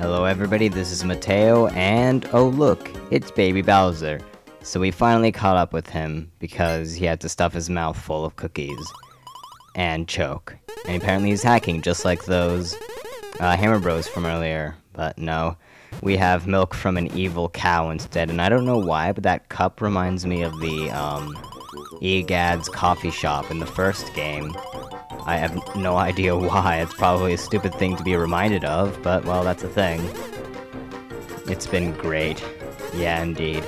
Hello everybody, this is Mateo, and oh look, it's Baby Bowser. So we finally caught up with him, because he had to stuff his mouth full of cookies. And choke. And apparently he's hacking, just like those Hammer Bros from earlier. But no, we have milk from an evil cow instead, and I don't know why, but that cup reminds me of the Egad's coffee shop in the first game. I have no idea why. It's probably a stupid thing to be reminded of, but, well, that's a thing. It's been great. Yeah, indeed.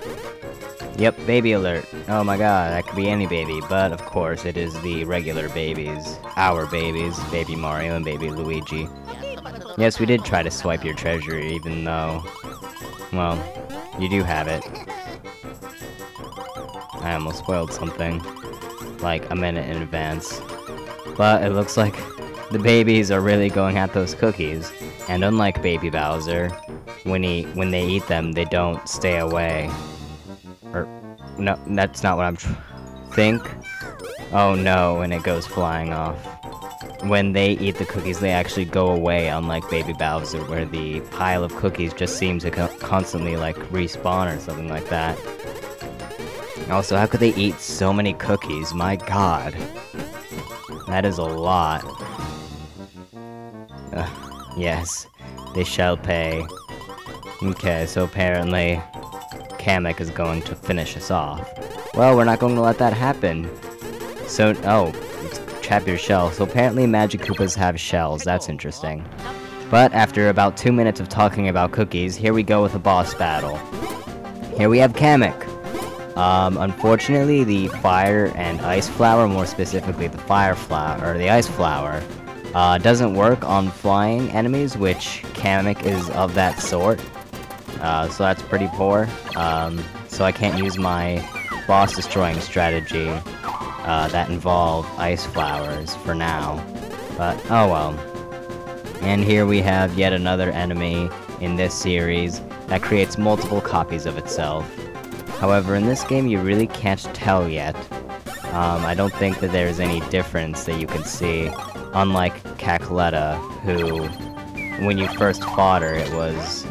Yep, baby alert. Oh my god, that could be any baby, but of course it is the regular babies. Our babies, Baby Mario and Baby Luigi. Yes, we did try to swipe your treasure, even though, well, you do have it. I almost spoiled something, like a minute in advance. But it looks like the babies are really going at those cookies, and unlike Baby Bowser, when they eat them, they don't stay away. Or, no, that's not what I'm think. Oh no, and it goes flying off. When they eat the cookies, they actually go away, unlike Baby Bowser, where the pile of cookies just seems to constantly, like, respawn or something like that. Also, how could they eat so many cookies? My god. That is a lot. Yes, they shall pay. Okay, so apparently Kamek is going to finish us off. Well, we're not going to let that happen. So, oh, trap your shell. So apparently Magic Koopas have shells. That's interesting. But after about 2 minutes of talking about cookies, here we go with a boss battle. Here we have Kamek. Unfortunately, the fire and ice flower, more specifically the fire flower, or the ice flower, doesn't work on flying enemies, which Kamek is of that sort. So that's pretty poor. So I can't use my boss destroying strategy, that involve ice flowers for now. But, oh well. And here we have yet another enemy in this series that creates multiple copies of itself. However, in this game, you really can't tell yet. I don't think that there's any difference that you can see, unlike Cackletta, who, when you first fought her, it was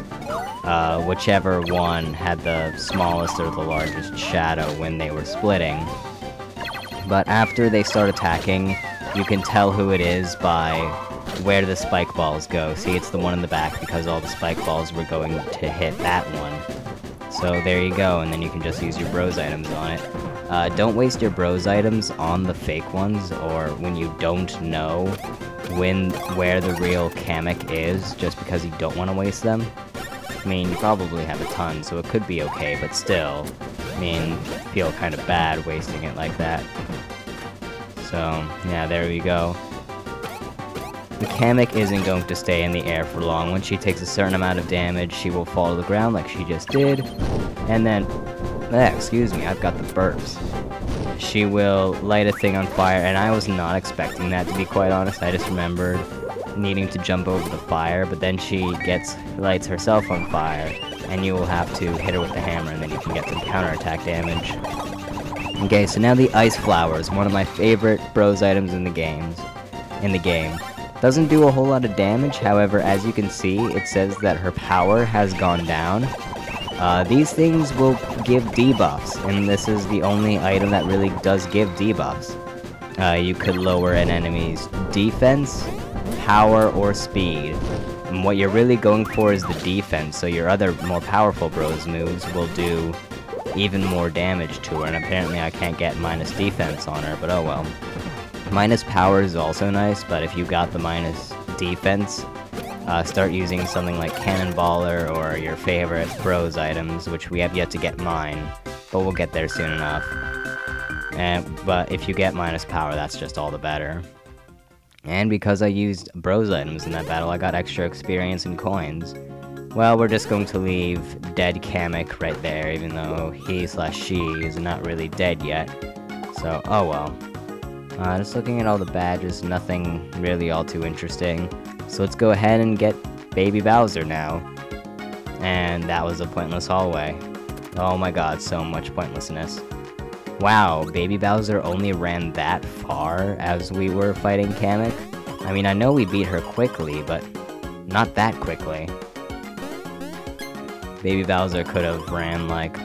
whichever one had the smallest or the largest shadow when they were splitting. But after they start attacking, you can tell who it is by where the spike balls go. See, it's the one in the back, because all the spike balls were going to hit that one. So there you go, and then you can just use your bros items on it. Don't waste your bros items on the fake ones, or when you don't know where the real Kamek is, just because you don't want to waste them. I mean, you probably have a ton, so it could be okay, but still, I mean, feel kind of bad wasting it like that. So, yeah, there we go. The Kamek isn't going to stay in the air for long. When she takes a certain amount of damage, she will fall to the ground like she just did. And then, excuse me, I've got the burps. She will light a thing on fire, and I was not expecting that, to be quite honest. I just remembered needing to jump over the fire, but then she lights herself on fire, and you will have to hit her with the hammer, and then you can get some counterattack damage. Okay, so now the ice flowers, one of my favorite bros items in the game. Doesn't do a whole lot of damage, however, as you can see, it says that her power has gone down. These things will give debuffs, and this is the only item that really does give debuffs. You could lower an enemy's defense, power, or speed. And what you're really going for is the defense, so your other more powerful bros moves will do even more damage to her, and apparently I can't get minus defense on her, but oh well. Minus power is also nice, but if you got the minus defense, start using something like Cannonballer or your favorite bros items, which we have yet to get mine, but we'll get there soon enough. But if you get minus power, that's just all the better. And because I used bros items in that battle, I got extra experience and coins. Well, we're just going to leave dead Kamek right there, even though he/she is not really dead yet. So, oh well. Just looking at all the badges, nothing really all too interesting. So let's go ahead and get Baby Bowser now. And that was a pointless hallway. Oh my god, so much pointlessness. Wow, Baby Bowser only ran that far as we were fighting Kamek? I mean, I know we beat her quickly, but not that quickly. Baby Bowser could have ran, like,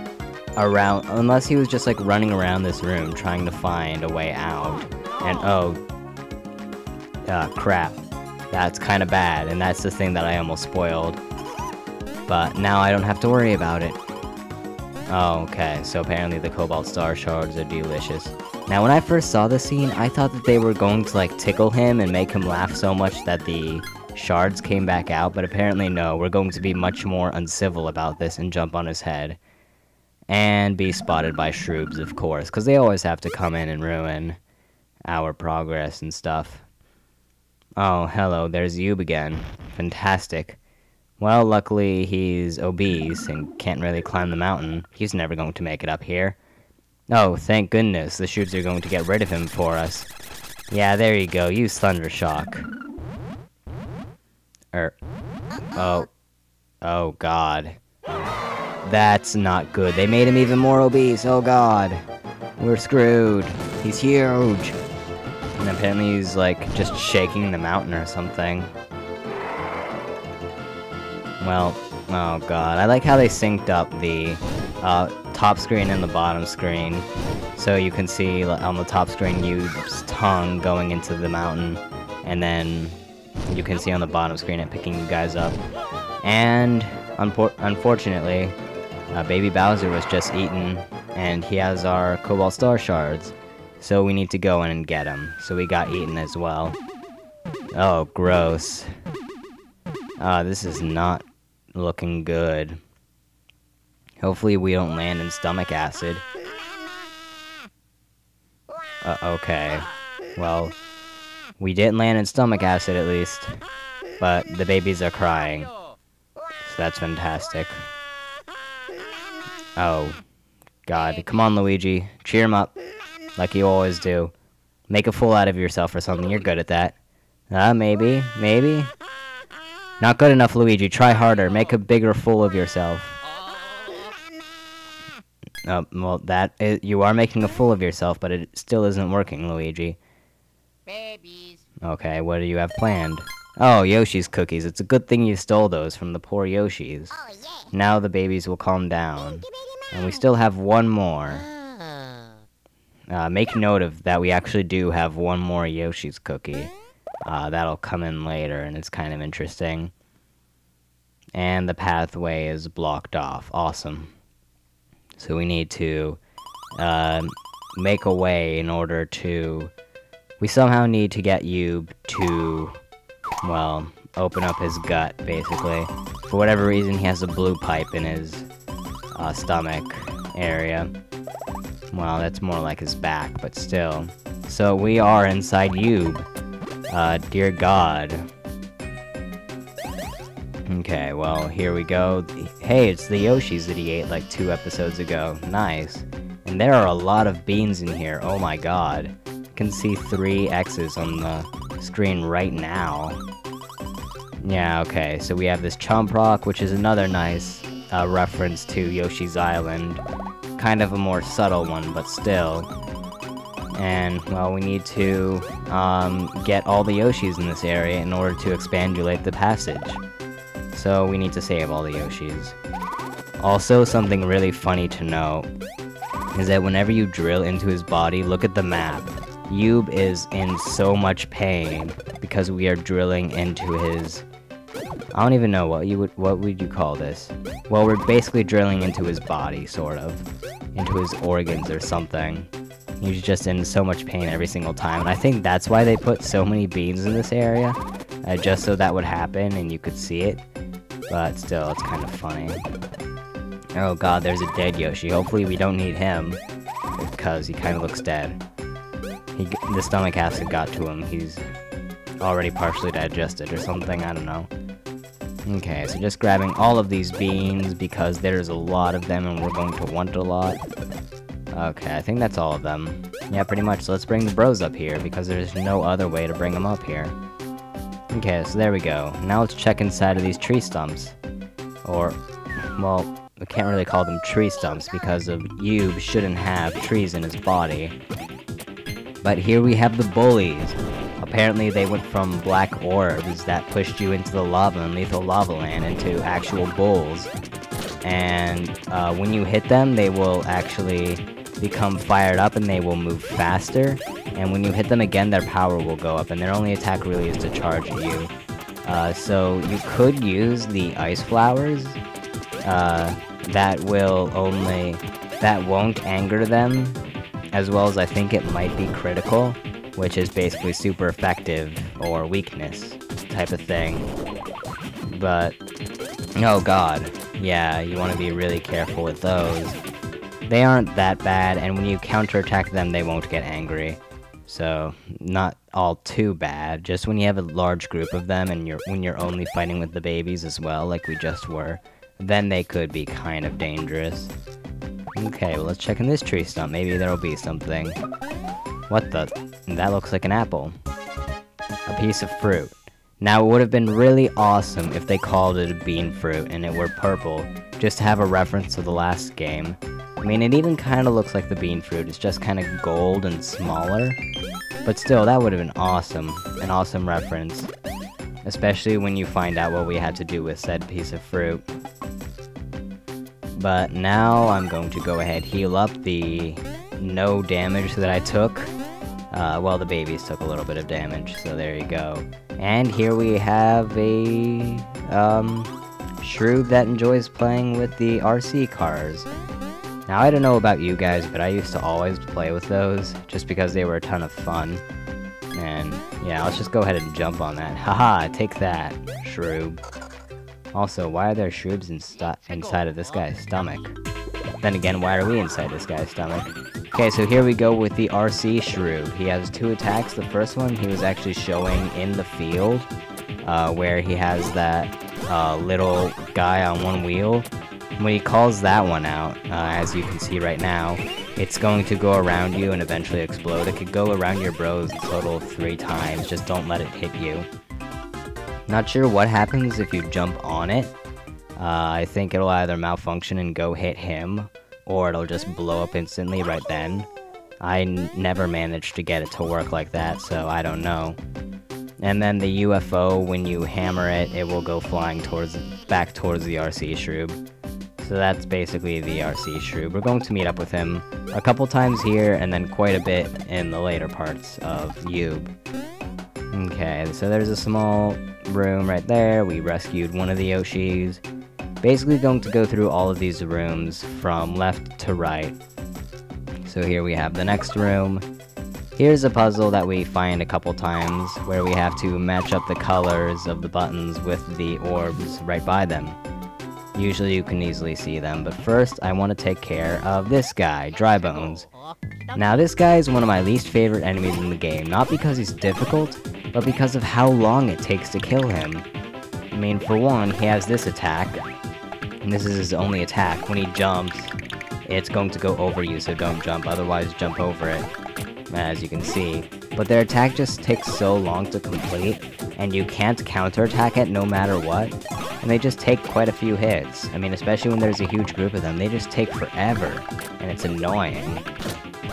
around, unless he was just, like, running around this room trying to find a way out. And, oh, crap. That's kind of bad, and that's the thing that I almost spoiled. But now I don't have to worry about it. Oh, okay, so apparently the Cobalt Star shards are delicious. Now, when I first saw this scene, I thought that they were going to, like, tickle him and make him laugh so much that the shards came back out, but apparently no, we're going to be much more uncivil about this and jump on his head. And be spotted by Shroobs, of course, because they always have to come in and ruin our progress and stuff. Oh, hello, there's Yub again. Fantastic. Well, luckily he's obese and can't really climb the mountain. He's never going to make it up here. Oh, thank goodness, the shoots are going to get rid of him for us. Yeah, there you go, use Thunder Shock. Oh god. That's not good. They made him even more obese, oh god. We're screwed. He's huge. And apparently he's, like, just shaking the mountain or something. Well, oh god. I like how they synced up the top screen and the bottom screen. So you can see on the top screen Yu's tongue going into the mountain. And then you can see on the bottom screen it picking you guys up. And unfortunately, Baby Bowser was just eaten, and he has our Cobalt Star shards. So we need to go in and get him. So we got eaten as well. Oh, gross. This is not looking good. Hopefully we don't land in stomach acid. Okay. Well, we didn't land in stomach acid at least. But the babies are crying. So that's fantastic. Oh, God. Come on, Luigi. Cheer him up. Like you always do. Make a fool out of yourself or something. You're good at that. Maybe. Maybe? Not good enough, Luigi. Try harder. Make a bigger fool of yourself. Well, you are making a fool of yourself, but it still isn't working, Luigi. Babies. Okay, what do you have planned? Oh, Yoshi's cookies. It's a good thing you stole those from the poor Yoshis. Oh, yeah. Now the babies will calm down. And we still have one more. Make note of that we actually do have one more Yoshi's cookie. That'll come in later, and it's kind of interesting. And the pathway is blocked off. Awesome. So we need to make a way in order to... We somehow need to get Yub to, well, open up his gut, basically. For whatever reason, he has a blue pipe in his stomach area. Well, that's more like his back, but still. So we are inside Yub. Dear God. Okay, well, here we go. Hey, it's the Yoshis that he ate like 2 episodes ago. Nice. And there are a lot of beans in here. Oh my god. I can see 3 X's on the screen right now. Yeah, okay, so we have this Chomp Rock, which is another nice reference to Yoshi's Island. Kind of a more subtle one, but still. And, well, we need to get all the Yoshis in this area in order to expandulate the passage. So we need to save all the Yoshis. Also, something really funny to note is that whenever you drill into his body, look at the map. Yub is in so much pain because we are drilling into his... I don't even know what would you call this? Well, we're basically drilling into his body, sort of. Into his organs or something. He's just in so much pain every single time, and I think that's why they put so many beans in this area. Just so that would happen and you could see it. But still, it's kind of funny. Oh god, there's a dead Yoshi. Hopefully we don't need him, because he kind of looks dead. The stomach acid got to him. He's already partially digested or something, I don't know. Okay, so just grabbing all of these beans, because there's a lot of them and we're going to want a lot. Okay, I think that's all of them. Yeah, pretty much. So let's bring the bros up here, because there's no other way to bring them up here. Okay, so there we go. Now let's check inside of these tree stumps. Or, well, we can't really call them tree stumps, because Yub shouldn't have trees in his body. But here we have the bullies. Apparently they went from black orbs that pushed you into the lava and lethal lava land into actual bulls. and when you hit them, they will actually become fired up and they will move faster. And when you hit them again, their power will go up, and their only attack really is to charge you. So you could use the ice flowers. That won't anger them, as well as I think it might be critical, which is basically super effective or weakness type of thing. But oh god, yeah, you want to be really careful with those. They aren't that bad, and when you counterattack them, they won't get angry. So, not all too bad. Just when you have a large group of them, and when you're only fighting with the babies as well, like we just were, then they could be kind of dangerous. Okay, well let's check in this tree stump. Maybe there'll be something. What the? That looks like an apple. A piece of fruit. Now, it would have been really awesome if they called it a bean fruit and it were purple, just to have a reference to the last game. I mean, it even kind of looks like the bean fruit, it's just kind of gold and smaller. But still, that would have been awesome, an awesome reference. Especially when you find out what we had to do with said piece of fruit. But now I'm going to go ahead heal up the no damage that I took. Well, the babies took a little bit of damage, so there you go. And here we have a Shroob that enjoys playing with the RC cars. Now, I don't know about you guys, but I used to always play with those, just because they were a ton of fun. And, yeah, let's just go ahead and jump on that. Haha, take that, Shroob. Also, why are there Shroobs inside of this guy's stomach? Then again, why are we inside this guy's stomach? Okay, so here we go with the RC Shroob. He has 2 attacks. The first one he was actually showing in the field, where he has that little guy on one wheel. When he calls that one out, as you can see right now, it's going to go around you and eventually explode. It could go around your bros a total of 3 times, just don't let it hit you. Not sure what happens if you jump on it. I think it'll either malfunction and go hit him, or it'll just blow up instantly right then. I never managed to get it to work like that, so I don't know. And then the UFO, when you hammer it, it will go flying back towards the RC Shroob. So that's basically the RC Shroob. We're going to meet up with him a couple times here, and then quite a bit in the later parts of Yube. Okay, so there's a small room right there. We rescued one of the Yoshis. Basically going to go through all of these rooms from left to right. So here we have the next room. Here's a puzzle that we find a couple times, where we have to match up the colors of the buttons with the orbs right by them. Usually you can easily see them, but first I want to take care of this guy, Dry Bones. Now this guy is one of my least favorite enemies in the game, not because he's difficult, but because of how long it takes to kill him. I mean, for one, he has this attack, and this is his only attack. When he jumps, it's going to go over you, so don't jump, otherwise jump over it, as you can see. But their attack just takes so long to complete, and you can't counterattack it no matter what, and they just take quite a few hits. I mean, especially when there's a huge group of them, they just take forever, and it's annoying.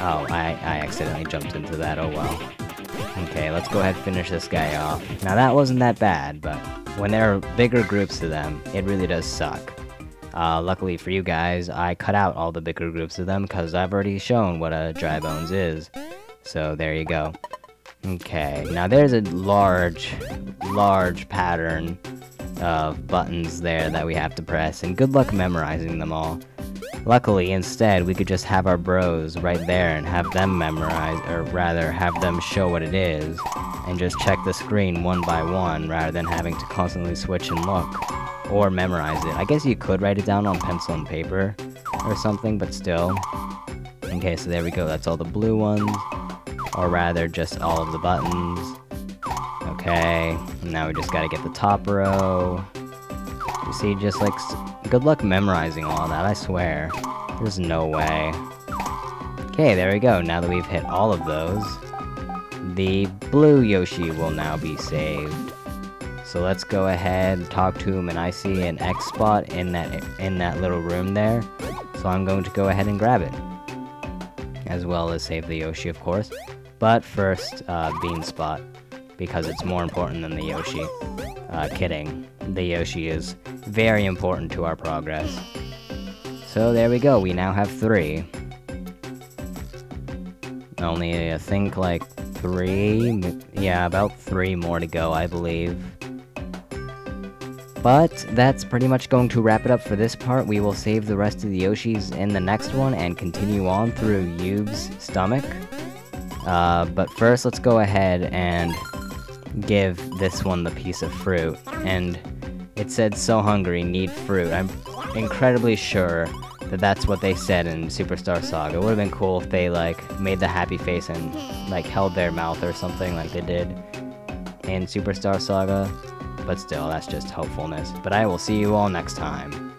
Oh, I accidentally jumped into that, oh well. Okay, let's go ahead and finish this guy off. Now that wasn't that bad, but when there are bigger groups of them, it really does suck. Luckily for you guys, I cut out all the bigger groups of them because I've already shown what a Dry Bones is. So there you go. Okay, now there's a large pattern of buttons there that we have to press, and good luck memorizing them all. Luckily, instead, we could just have our bros right there and have them memorize, or rather, have them show what it is, and just check the screen one by one, rather than having to constantly switch and look, or memorize it. I guess you could write it down on pencil and paper, or something, but still. Okay, so there we go, that's all the blue ones, or rather, just all of the buttons. Okay, now we just gotta get the top row. You see, just like, good luck memorizing all that, I swear. There's no way. Okay, there we go, now that we've hit all of those, the blue Yoshi will now be saved. So let's go ahead and talk to him, and I see an X spot in that little room there, so I'm going to go ahead and grab it. As well as save the Yoshi, of course. But first, Bean Spot, because it's more important than the Yoshi. Kidding. The Yoshi is very important to our progress. So there we go, we now have 3. Only, I think, like, 3? Yeah, about 3 more to go, I believe. But that's pretty much going to wrap it up for this part. We will save the rest of the Yoshis in the next one and continue on through Yube's stomach. But first, let's go ahead and give this one the piece of fruit. And it said, "So hungry, need fruit." I'm incredibly sure that that's what they said in Superstar Saga. It would have been cool if they, like, made the happy face and, like, held their mouth or something like they did in Superstar Saga. But still, that's just hopefulness. But I will see you all next time.